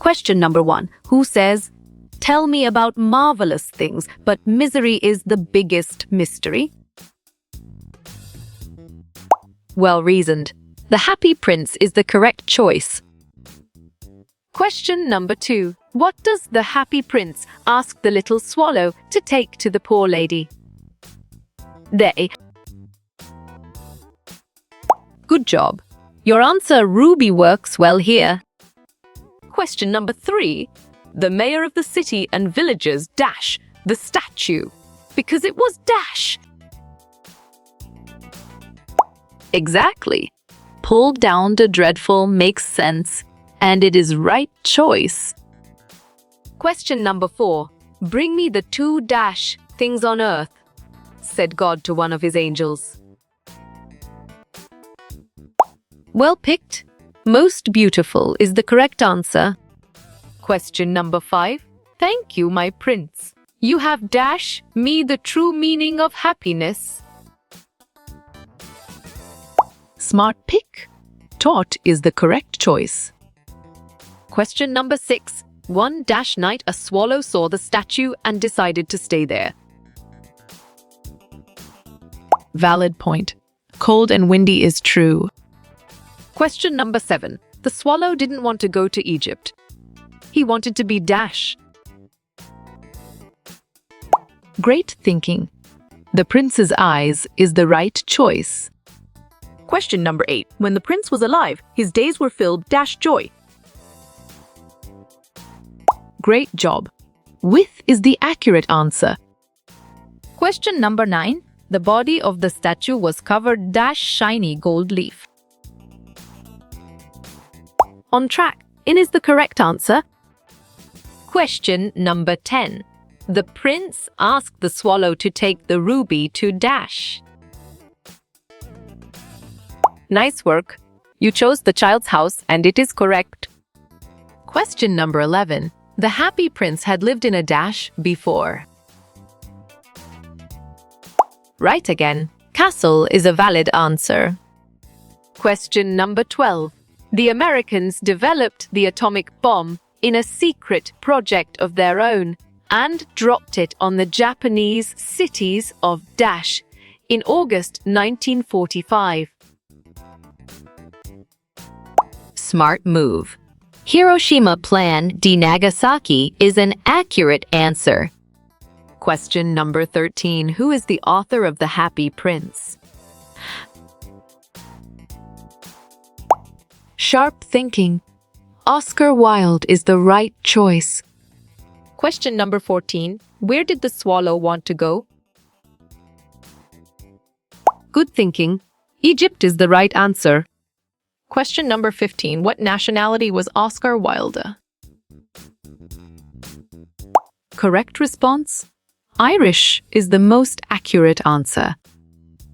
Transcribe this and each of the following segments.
Question number 1. Who says, "Tell me about marvelous things, but misery is the biggest mystery"? Well reasoned. The Happy Prince is the correct choice. Question number 2. What does the Happy Prince ask the little swallow to take to the poor lady? They. Good job. Your answer, Ruby, works well here. Question number 3. The mayor of the city and villagers dash the statue because it was dash. Exactly. Pulled down the dreadful makes sense, and it is right choice. Question number 4. Bring me the 2 dash things on earth, said God to one of his angels. Well picked. Most beautiful is the correct answer. Question number 5. Thank you, my prince. You have dash me the true meaning of happiness. Smart pick. Taught is the correct choice. Question number 6. One dash night a swallow saw the statue and decided to stay there. Valid point. Cold and windy is true. Question number 7. The swallow didn't want to go to Egypt. He wanted to be dash. Great thinking. The prince's eyes is the right choice. Question number 8. When the prince was alive, his days were filled dash joy. Great job. With is the accurate answer. Question number 9. The body of the statue was covered dash shiny gold leaf. On track. In is the correct answer. Question number 10. The prince asked the swallow to take the ruby to dash. Nice work. You chose the child's house and it is correct. Question number 11. The Happy Prince had lived in a dash before. Right again. Castle is a valid answer. Question number 12. The Americans developed the atomic bomb in a secret project of their own and dropped it on the Japanese cities of dash in August 1945. Smart move. Hiroshima Plan de Nagasaki is an accurate answer. Question number 13. Who is the author of The Happy Prince? Sharp thinking. Oscar Wilde is the right choice. Question number 14. Where did the swallow want to go? Good thinking. Egypt is the right answer. Question number 15. What nationality was Oscar Wilde? Correct response. Irish is the most accurate answer.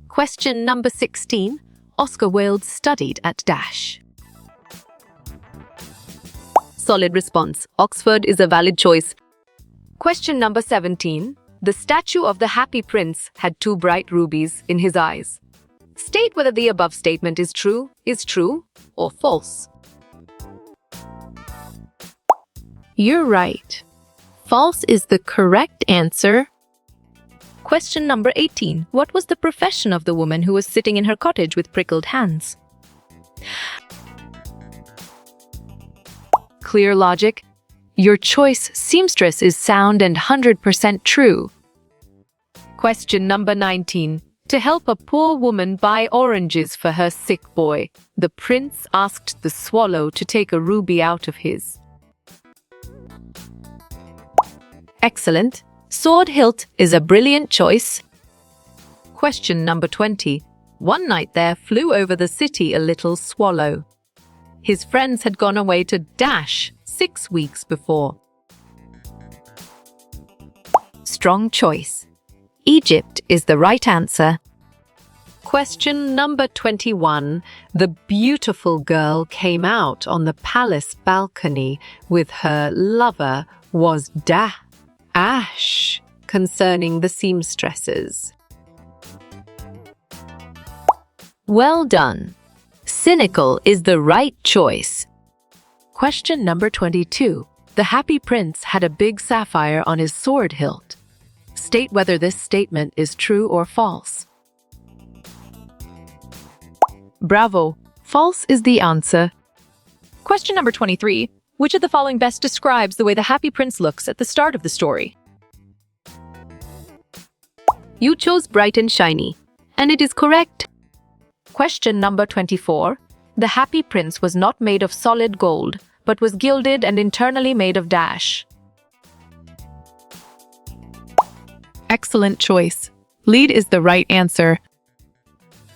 Question number 16. Oscar Wilde studied at dash. Solid response. Oxford is a valid choice. Question number 17. The statue of the Happy Prince had 2 bright rubies in his eyes. State whether the above statement is true, or false. You're right. False is the correct answer. Question number 18. What was the profession of the woman who was sitting in her cottage with prickled hands? Clear logic. Your choice, seamstress, is sound and 100% true. Question number 19. To help a poor woman buy oranges for her sick boy, the prince asked the swallow to take a ruby out of his. Excellent. Sword hilt is a brilliant choice. Question number 20. One night there flew over the city a little swallow. His friends had gone away to dash 6 weeks before. Strong choice. Egypt is the right answer. Question number 21. The beautiful girl came out on the palace balcony with her lover was ash concerning the seamstresses. Well done. Cynical is the right choice. Question number 22. The Happy Prince had a big sapphire on his sword hilt. State whether this statement is true or false. Bravo! False is the answer. Question number 23. Which of the following best describes the way the Happy Prince looks at the start of the story? You chose bright and shiny, and it is correct. Question number 24. The Happy Prince was not made of solid gold, but was gilded and internally made of dash. Excellent choice. Lead is the right answer.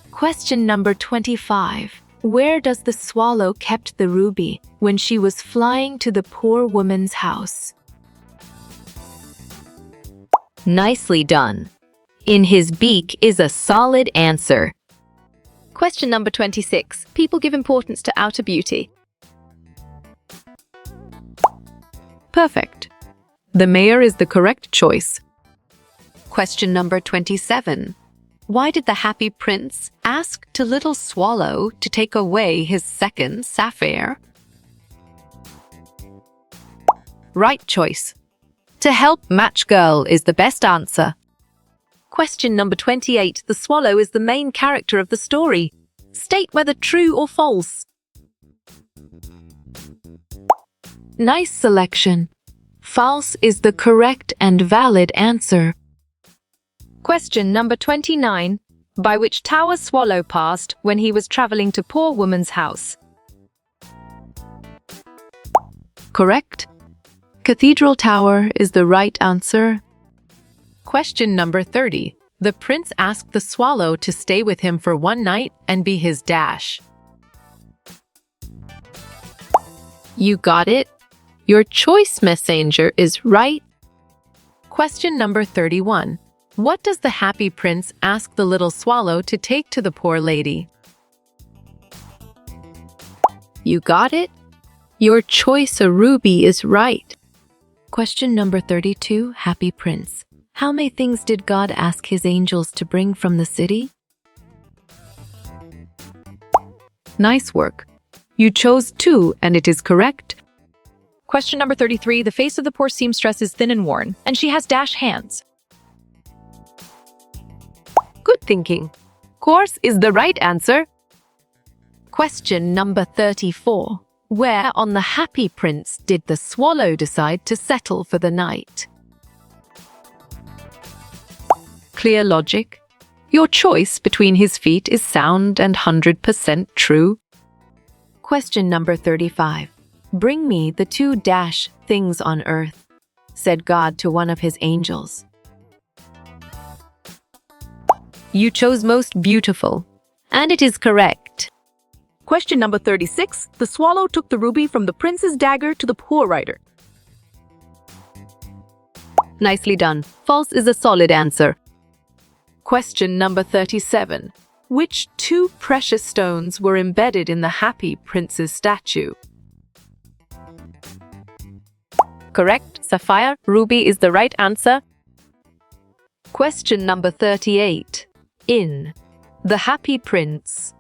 Question number 25. Where does the swallow kept the ruby when she was flying to the poor woman's house? Nicely done. In his beak is a solid answer. Question number 26. People give importance to outer beauty. Perfect. The mayor is the correct choice. Question number 27. Why did the Happy Prince ask to Little Swallow to take away his second sapphire? Right choice. To help match girl is the best answer. Question number 28. The swallow is the main character of the story. State whether true or false. Nice selection. False is the correct and valid answer. Question number 29. By which tower swallow passed when he was traveling to poor woman's house? Correct. Cathedral Tower is the right answer. Question number 30. The prince asked the swallow to stay with him for one night and be his dash. You got it. Your choice, messenger, is right. Question number 31. What does the Happy Prince ask the little swallow to take to the poor lady? You got it. Your choice, a ruby, is right. Question number 32. Happy Prince. How many things did God ask his angels to bring from the city? Nice work. You chose 2, and it is correct. Question number 33. The face of the poor seamstress is thin and worn, and she has dash hands. Good thinking. Course is the right answer. Question number 34. Where on the Happy Prince did the swallow decide to settle for the night? Clear logic. Your choice between his feet is sound and 100% true. Question number 35. Bring me the 2 dash things on earth, said God to one of his angels. You chose most beautiful, and it is correct. Question number 36. The swallow took the ruby from the prince's dagger to the poor writer. Nicely done. False is a solid answer. Question number 37. Which 2 precious stones were embedded in the Happy Prince's statue? Correct. Sapphire, ruby is the right answer. Question number 38. In The Happy Prince,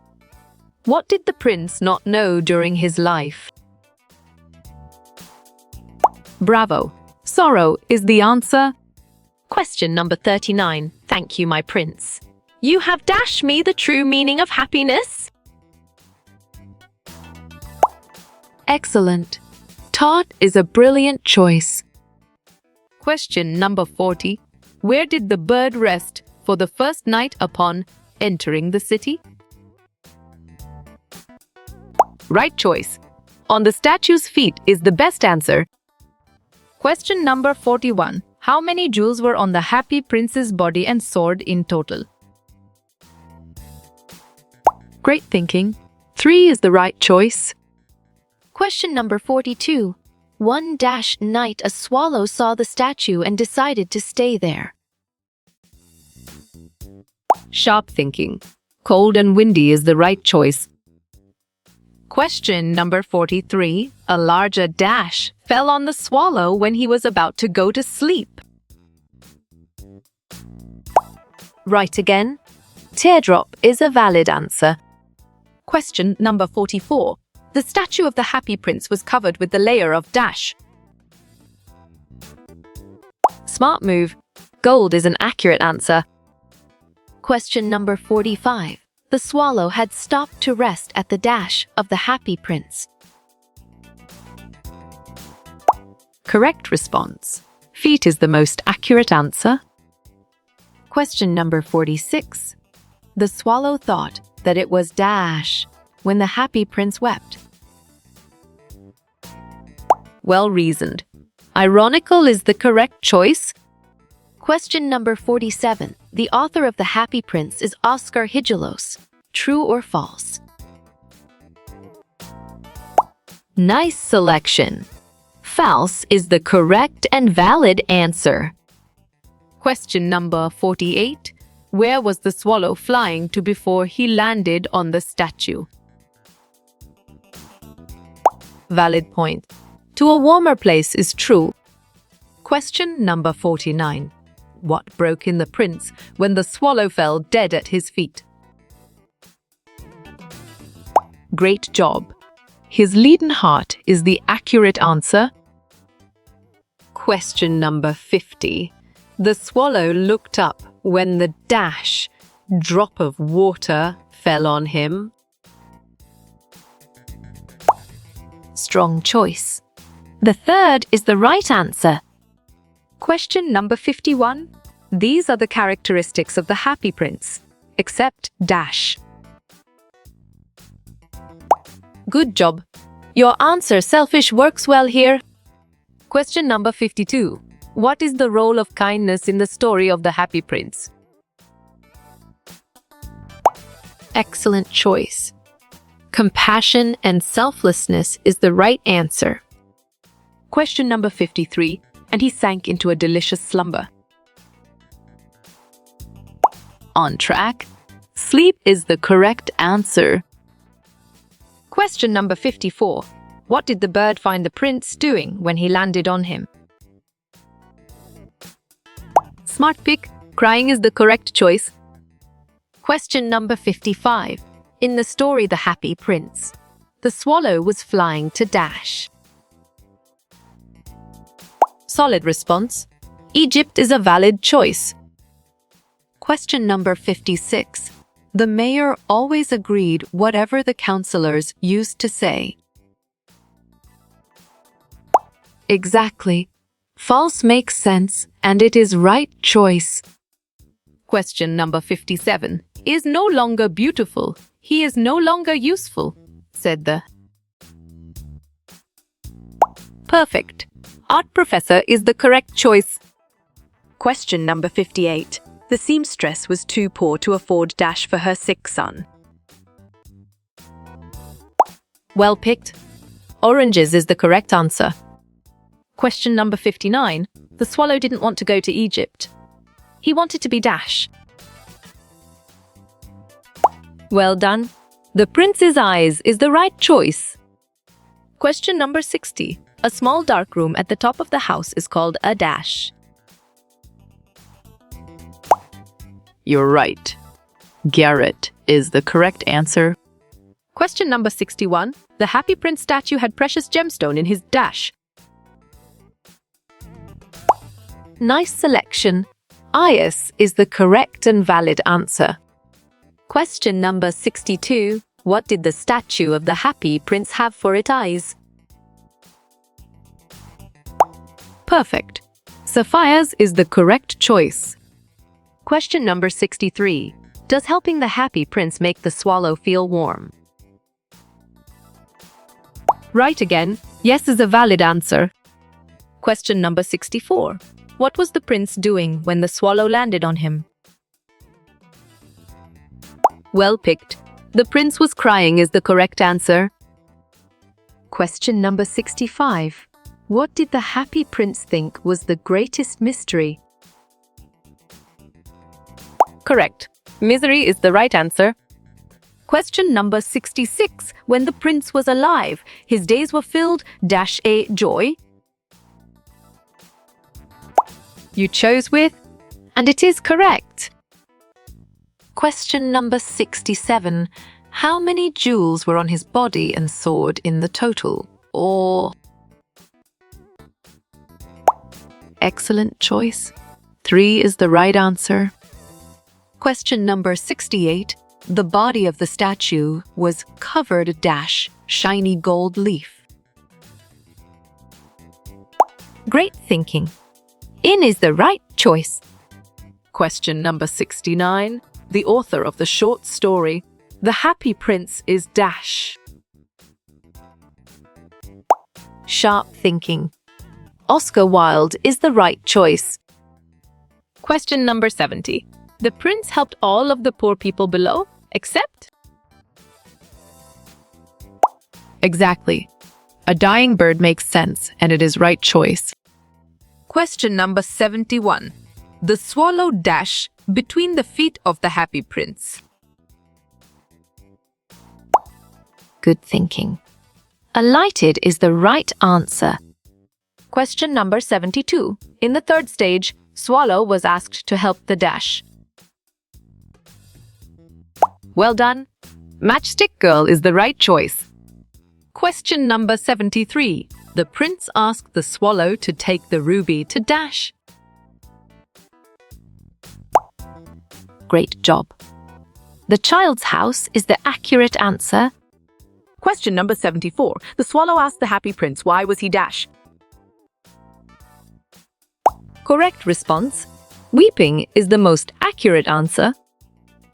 what did the prince not know during his life? Bravo. Sorrow is the answer. Question number 39. Thank you, my prince. You have dashed me the true meaning of happiness. Excellent. Todd is a brilliant choice. Question number 40. Where did the bird rest for the first night upon entering the city? Right choice. On the statue's feet is the best answer. Question number 41. How many jewels were on the Happy Prince's body and sword in total? Great thinking. 3 is the right choice. Question number 42. One dash night a swallow saw the statue and decided to stay there. Sharp thinking. Cold and windy is the right choice. Question number 43. A larger dash fell on the swallow when he was about to go to sleep. Right again. Teardrop is a valid answer. Question number 44. The statue of the Happy Prince was covered with the layer of dash. Smart move. Gold is an accurate answer. Question number 45. The swallow had stopped to rest at the dash of the Happy Prince. Correct response. Feet is the most accurate answer. Question number 46. The swallow thought that it was dash when the Happy Prince wept. Well reasoned. Ironical is the correct choice. Question number 47. The author of The Happy Prince is Oscar Higelos. True or false? Nice selection. False is the correct and valid answer. Question number 48. Where was the swallow flying to before he landed on the statue? Valid point. To a warmer place is true. Question number 49. What broke in the prince when the swallow fell dead at his feet? Great job. His leaden heart is the accurate answer. Question number 50. The swallow looked up when the dash drop of water fell on him. Strong choice. The third is the right answer. Question number 51. These are the characteristics of the Happy Prince, except dash. Good job. Your answer selfish works well here. Question number 52. What is the role of kindness in the story of the Happy Prince? Excellent choice. Compassion and selflessness is the right answer. Question number 53. And he sank into a delicious slumber. On track. Sleep is the correct answer. Question number 54. What did the bird find the prince doing when he landed on him? Smart pick. Crying is the correct choice. Question number 55. In the story The Happy Prince, the swallow was flying to dash. Solid response. Egypt is a valid choice. Question number 56. The mayor always agreed whatever the councillors used to say. Exactly. False makes sense, and it is right choice. Question number 57. Is no longer beautiful. He is no longer useful, said the. Perfect. Art professor is the correct choice. Question number 58. The seamstress was too poor to afford dash for her sick son. Well picked. Oranges is the correct answer. Question number 59. The swallow didn't want to go to Egypt. He wanted to be dash. Well done. The prince's eyes is the right choice. Question number 60. A small dark room at the top of the house is called a dash. You're right. Garret is the correct answer. Question number 61. The Happy Prince statue had precious gemstone in his dash. Nice selection. Ias is the correct and valid answer. Question number 62. What did the statue of the Happy Prince have for its eyes? Perfect. Sapphires is the correct choice. Question number 63. Does helping the Happy Prince make the swallow feel warm? Right again. Yes is a valid answer. Question number 64. What was the prince doing when the swallow landed on him? Well picked. The prince was crying is the correct answer. Question number 65. What did the Happy Prince think was the greatest mystery? Correct. Misery is the right answer. Question number 66. When the prince was alive, his days were filled -a joy. You chose with, and it is correct. Question number 67. How many jewels were on his body and sword in the total? Or... Excellent choice. 3 is the right answer. Question number 68. The body of the statue was covered dash shiny gold leaf. Great thinking. In is the right choice. Question number 69. The author of the short story, The Happy Prince is dash. Sharp thinking. Oscar Wilde is the right choice. Question number 70. The prince helped all of the poor people below, except... Exactly. A dying bird makes sense, and it is right choice. Question number 71. The swallow dash between the feet of the happy prince. Good thinking. Alighted is the right answer. Question number 72. In the third stage, Swallow was asked to help the dash. Well done. Matchstick Girl is the right choice. Question number 73. The prince asked the swallow to take the ruby to dash. Great job. The child's house is the accurate answer. Question number 74. The swallow asked the happy prince why was he dash. Correct response. Weeping is the most accurate answer.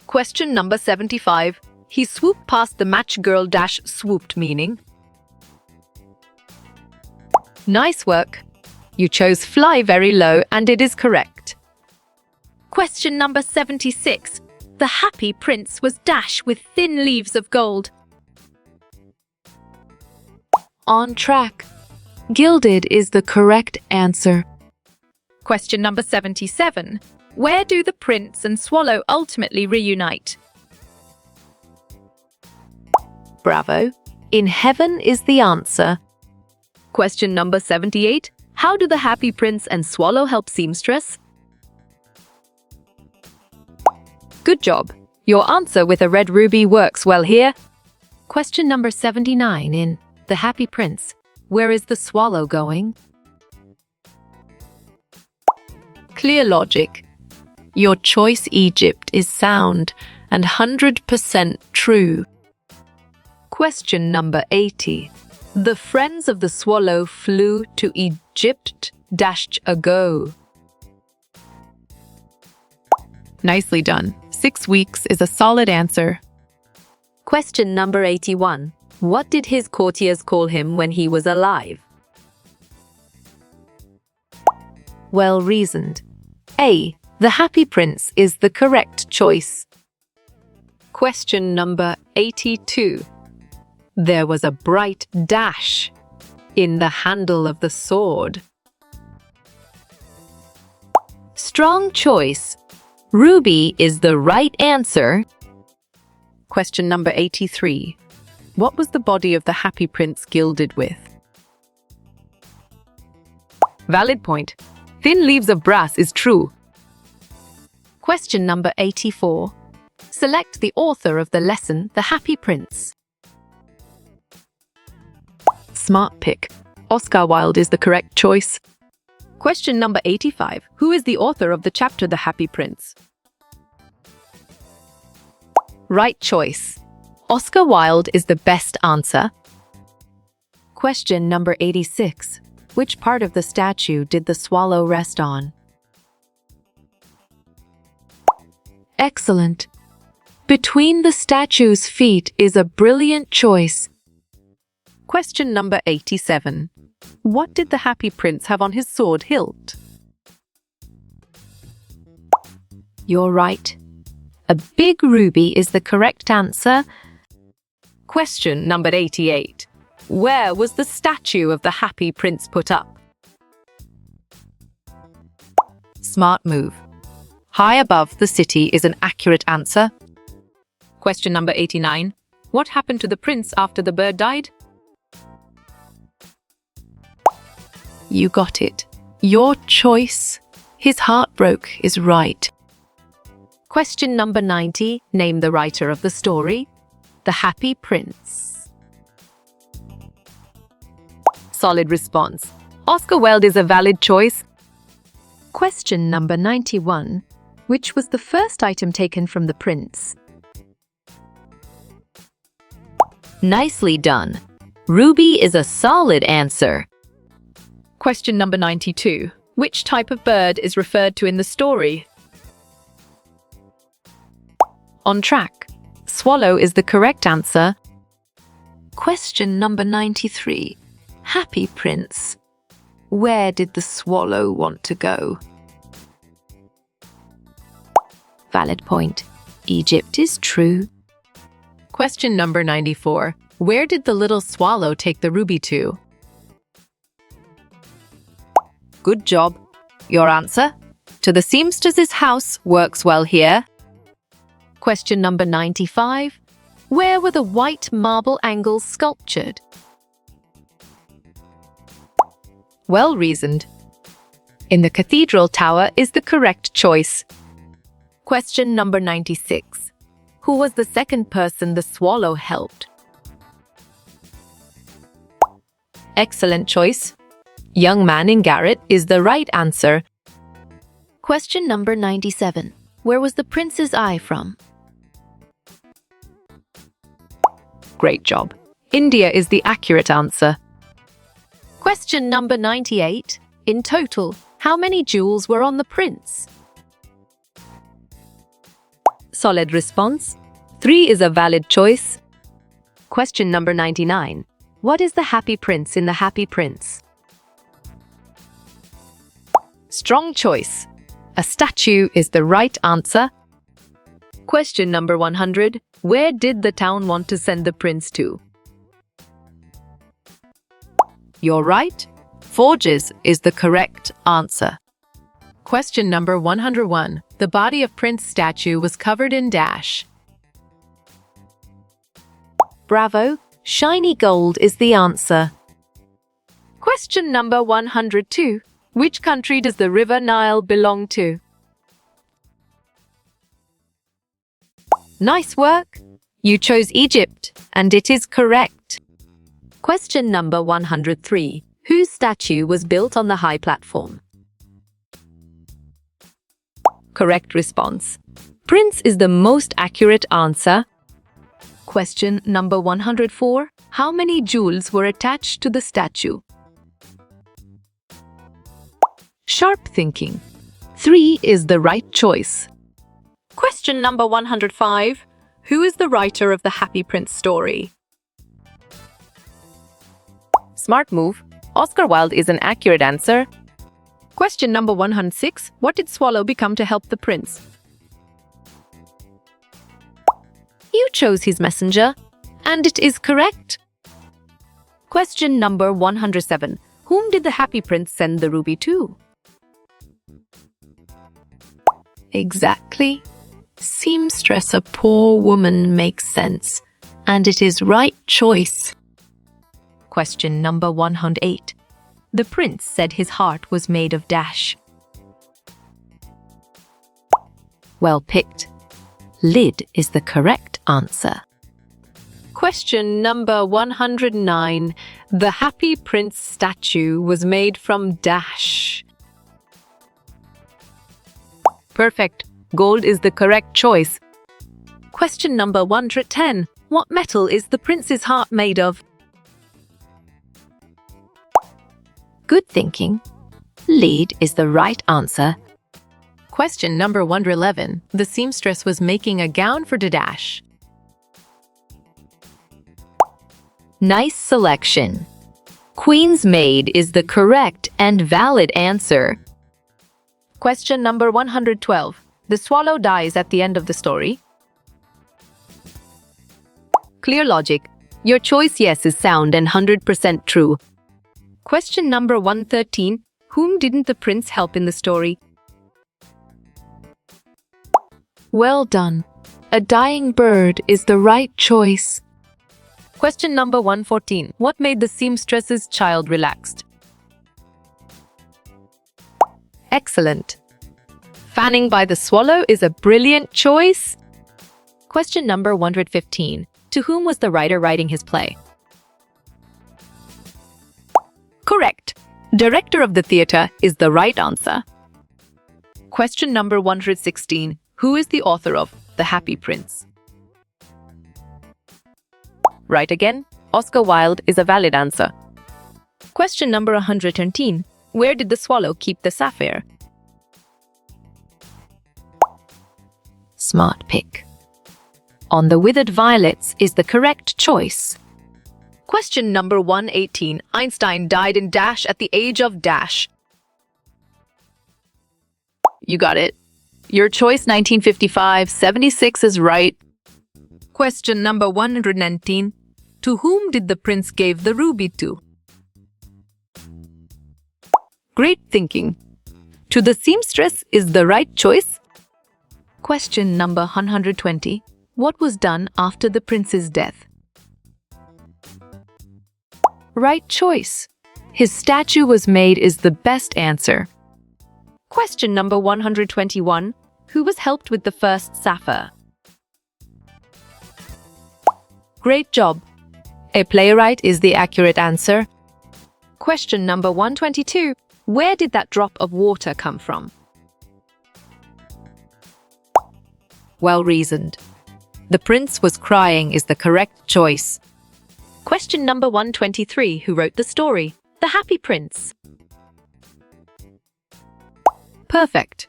Question number 75. He swooped past the match girl dash swooped meaning. Nice work. You chose fly very low and it is correct. Question number 76. The happy prince was dash with thin leaves of gold. On track. Gilded is the correct answer. Question number 77. Where do the prince and swallow ultimately reunite? Bravo. In heaven is the answer. Question number 78. How do the happy prince and swallow help seamstress? Good job. Your answer with a red ruby works well here. Question number 79 in The Happy Prince. Where is the swallow going? Clear logic. Your choice Egypt is sound and 100% true. Question number 80. The friends of the swallow flew to Egypt dashed ago. Nicely done. 6 weeks is a solid answer. Question number 81. What did his courtiers call him when he was alive? Well reasoned. A. The Happy Prince is the correct choice. Question number 82. There was a bright dash in the handle of the sword. Strong choice. Ruby is the right answer. Question number 83. What was the body of the Happy Prince gilded with? Valid point. Thin leaves of brass is true. Question number 84. Select the author of the lesson, The Happy Prince. Smart pick. Oscar Wilde is the correct choice. Question number 85. Who is the author of the chapter The Happy Prince? Right choice. Oscar Wilde is the best answer. Question number 86. Which part of the statue did the swallow rest on? Excellent. Between the statue's feet is a brilliant choice. Question number 87. What did the Happy Prince have on his sword hilt? You're right. A big ruby is the correct answer. Question number 88. Where was the statue of the Happy Prince put up? Smart move. High above the city is an accurate answer. Question number 89. What happened to the prince after the bird died? You got it. Your choice. His heart broke is right. Question number 90. Name the writer of the story. the Happy Prince? Solid response. Oscar Wilde is a valid choice. Question number 91. Which was the first item taken from the prince? Nicely done. Ruby is a solid answer. Question number 92. Which type of bird is referred to in the story? On track. Swallow is the correct answer. Question number 93. Happy Prince. Where did the swallow want to go? Valid point. Egypt is true. Question number 94. Where did the little swallow take the ruby to? Good job. Your answer? To the seamstress's house works well here. Question number 95. Where were the white marble angles sculptured? Well reasoned. In the cathedral tower is the correct choice. Question number 96. Who was the second person the swallow helped? Excellent choice. Young man in garret is the right answer. Question number 97. Where was the prince's eye from? Great job. India is the accurate answer. Question number 98. In total, how many jewels were on the prince? Solid response. 3 is a valid choice. Question number 99. What is the Happy Prince in the Happy Prince? Strong choice. A statue is the right answer. Question number 100. Where did the town want to send the prince to? You're right. Forges is the correct answer. Question number 101. The body of Prince statue was covered in dash. Bravo. Shiny gold is the answer. Question number 102. Which country does the River Nile belong to? Nice work. You chose Egypt, and it is correct. Question number 103. Whose statue was built on the high platform? Correct response. Prince is the most accurate answer. Question number 104. How many jewels were attached to the statue? Sharp thinking. 3 is the right choice. Question number 105. Who is the writer of the Happy Prince story? Smart move. Oscar Wilde is an accurate answer. Question number 106. What did Swallow become to help the prince? You chose his messenger, and it is correct. Question number 107. Whom did the Happy Prince send the ruby to? Exactly. Seamstress, a poor woman, makes sense, and it is right choice. Question number 108. The prince said his heart was made of dash. Well picked. Lid is the correct answer. Question number 109. The Happy Prince statue was made from dash. Perfect. Gold is the correct choice. Question number 110. What metal is the prince's heart made of? Good thinking. Lead is the right answer. Question number 111. The seamstress was making a gown for Dadash. Nice selection. Queen's maid is the correct and valid answer. Question number 112. The swallow dies at the end of the story. Clear logic. Your choice yes is sound and 100% true. Question number 113. Whom didn't the prince help in the story? Well done. A dying bird is the right choice. Question number 114. What made the seamstress's child relaxed? Excellent. Fanning by the swallow is a brilliant choice. Question number 115. To whom was the writer writing his play? Correct. Director of the theatre is the right answer. Question number 116. Who is the author of The Happy Prince? Right again. Oscar Wilde is a valid answer. Question number 113. Where did the swallow keep the sapphire? Smart pick. On the withered violets is the correct choice. Question number 118. Einstein died in dash at the age of dash. You got it. Your choice 1955, 76 is right. Question number 119. To whom did the prince give the ruby to? Great thinking. To the seamstress is the right choice. Question number 120. What was done after the prince's death? Right choice. His statue was made is the best answer. Question number 121. Who was helped with the first sapphire? Great job. A playwright is the accurate answer. Question number 122. Where did that drop of water come from? Well reasoned. The prince was crying is the correct choice. Question number 123. Who wrote the story? The Happy Prince. Perfect.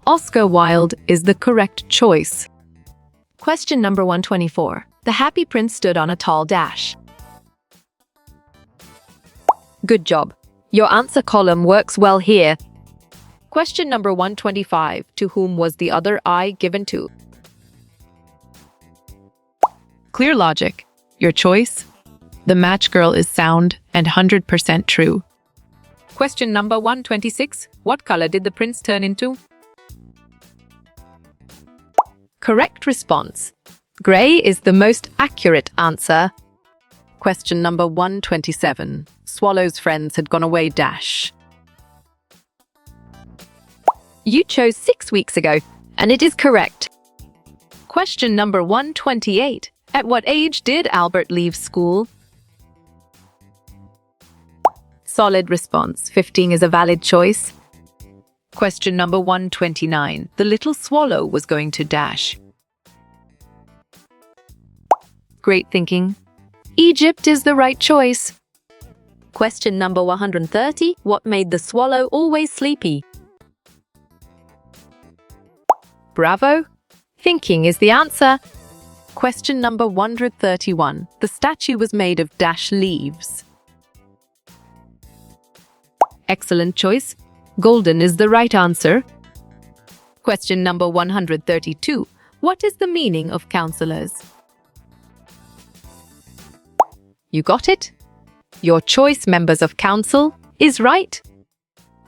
Oscar Wilde is the correct choice. Question number 124. The Happy Prince stood on a tall dash. Good job. Your answer column works well here. Question number 125. To whom was the other eye given to? Clear logic. Your choice? The match girl is sound and 100% true. Question number 126. What color did the prince turn into? Correct response. Gray is the most accurate answer. Question number 127. Swallow's friends had gone away dash. You chose 6 weeks ago, and it is correct. Question number 128. At what age did Albert leave school? Solid response. 15 is a valid choice. Question number 129. The little swallow was going to dash. Great thinking. Egypt is the right choice. Question number 130. What made the swallow always sleepy? Bravo. Thinking is the answer. Question number 131. The statue was made of dash leaves. Excellent choice. Golden is the right answer. Question number 132. What is the meaning of counselors? You got it? Your choice, members of council, is right.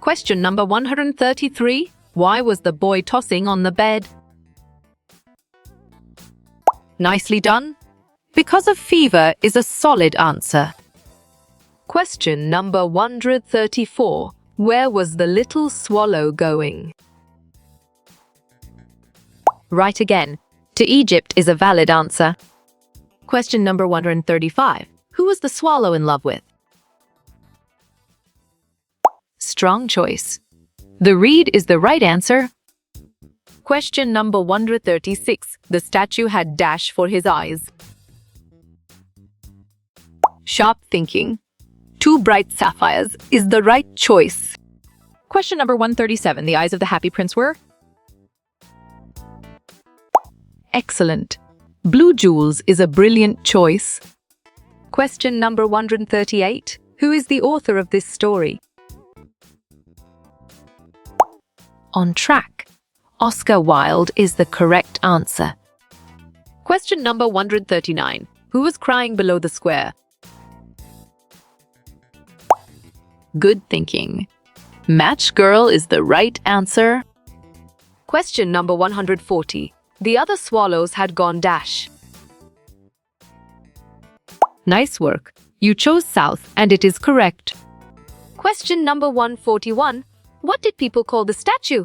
Question number 133. Why was the boy tossing on the bed? Nicely done. Because of fever is a solid answer. Question number 134. Where was the little swallow going? Right again. To Egypt is a valid answer. Question number 135. Who was the swallow in love with? Strong choice. The reed is the right answer. Question number 136. The statue had dash for his eyes. Sharp thinking. 2 bright sapphires is the right choice. Question number 137. The eyes of the Happy Prince were? Excellent. Blue jewels is a brilliant choice. Question number 138. Who is the author of this story? On track. Oscar Wilde is the correct answer. Question number 139. Who was crying below the square? Good thinking. Match girl is the right answer. Question number 140. The other swallows had gone dash. Nice work. You chose south and it is correct. Question number 141. What did people call the statue?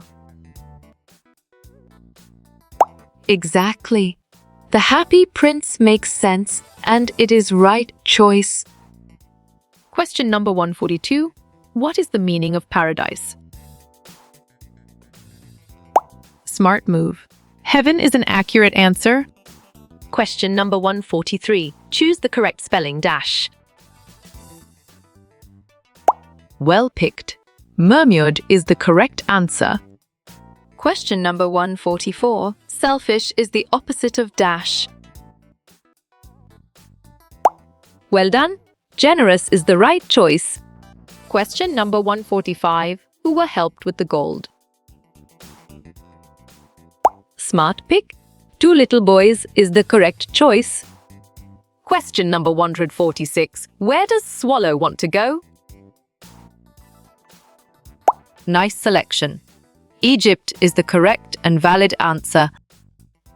Exactly. The Happy Prince makes sense, and it is right choice. Question number 142. What is the meaning of paradise? Smart move. Heaven is an accurate answer. Question number 143. Choose the correct spelling dash. Well picked. Mermaid is the correct answer. Question number 144. Selfish is the opposite of dash. Well done. Generous is the right choice. Question number 145. Who were helped with the gold? Smart pick. Two little boys is the correct choice. Question number 146. Where does Swallow want to go? Nice selection. Egypt is the correct and valid answer.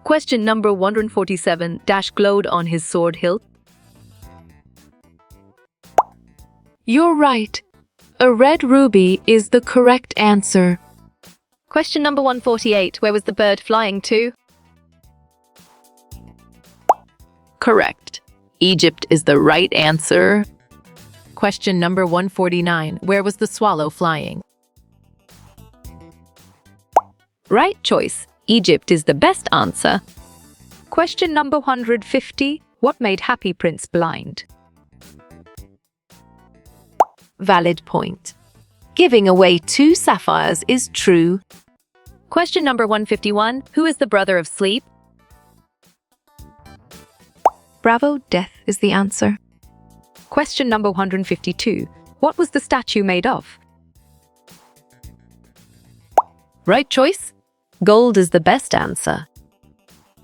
Question number 147. Dash glowed on his sword hilt. You're right. A red ruby is the correct answer. Question number 148. Where was the bird flying to? Correct. Egypt is the right answer. Question number 149. Where was the swallow flying? Right choice. Egypt is the best answer. Question number 150. What made Happy Prince blind? Valid point. Giving away 2 sapphires is true. Question number 151. Who is the brother of sleep? Bravo, death is the answer. Question number 152. What was the statue made of? Right choice. Gold is the best answer.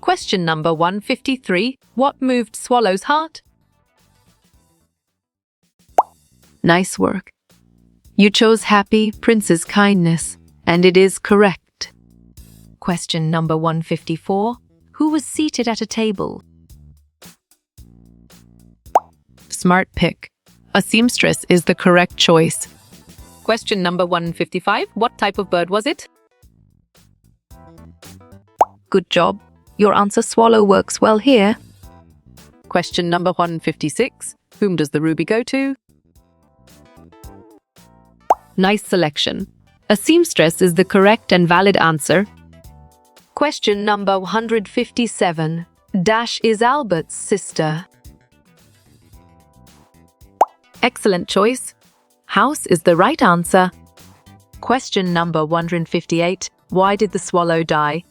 Question number 153. What moved Swallow's heart? Nice work. You chose Happy Prince's kindness, and it is correct. Question number 154. Who was seated at a table? Smart pick. A seamstress is the correct choice. Question number 155. What type of bird was it? Good job. Your answer Swallow works well here. Question number 156. Whom does the ruby go to? Nice selection. A seamstress is the correct and valid answer. Question number 157. Dash is Albert's sister. Excellent choice. House is the right answer. Question number 158. Why did the swallow die?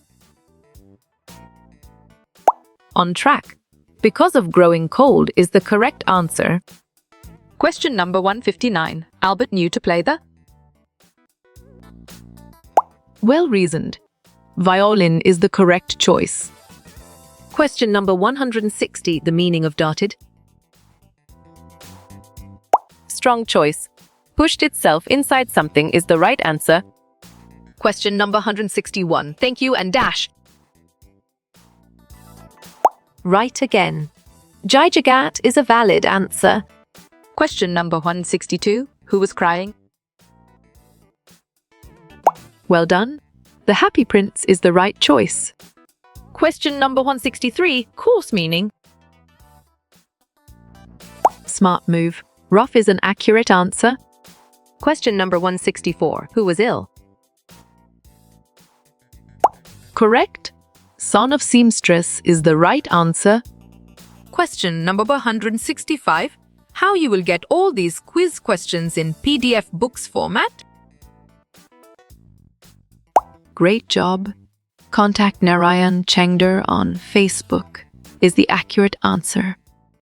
On track. Because of growing cold is the correct answer. Question number 159. Albert knew to play the? Well reasoned. Violin is the correct choice. Question number 160. The meaning of darted? Strong choice. Pushed itself inside something is the right answer. Question number 161. Thank you and dash. Right again. Jai Jagat is a valid answer. Question number 162. Who was crying? Well done. The Happy Prince is the right choice. Question number 163. Course meaning? Smart move. Rough is an accurate answer. Question number 164. Who was ill? Correct. Son of seamstress is the right answer. Question number 165. How you will get all these quiz questions in PDF books format? Great job. Contact Narayan Chengder on Facebook is the accurate answer.